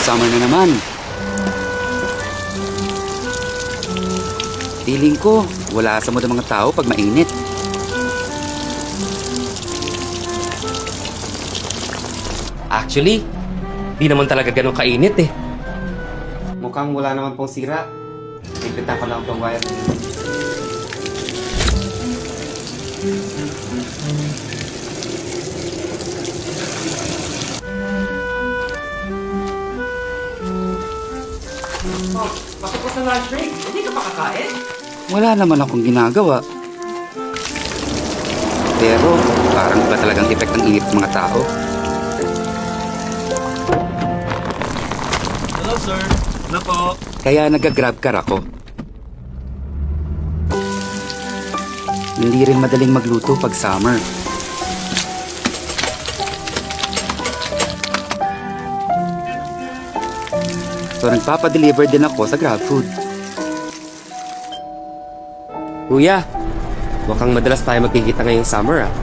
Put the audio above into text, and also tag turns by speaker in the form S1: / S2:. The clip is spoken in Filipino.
S1: Summer na naman. Feeling ko, wala sa mood ang mga tao pag mainit.
S2: Actually, di naman talaga ganun kainit eh.
S1: Mukhang wala naman pong sira. Ipita ko lang itong wire.
S2: Oh, patapos ng lunch break. Hindi ka pa kakain?
S1: Wala naman akong ginagawa. Pero parang iba talagang effect ng init ng mga tao.
S3: Hello, sir. Ano po?
S1: Kaya nag-grab car ako. Hindi rin madaling magluto pag summer. So nagpapadeliver din ako sa GrabFood.
S2: Kuya, mukhang madalas tayo magkikita ngayong summer ah.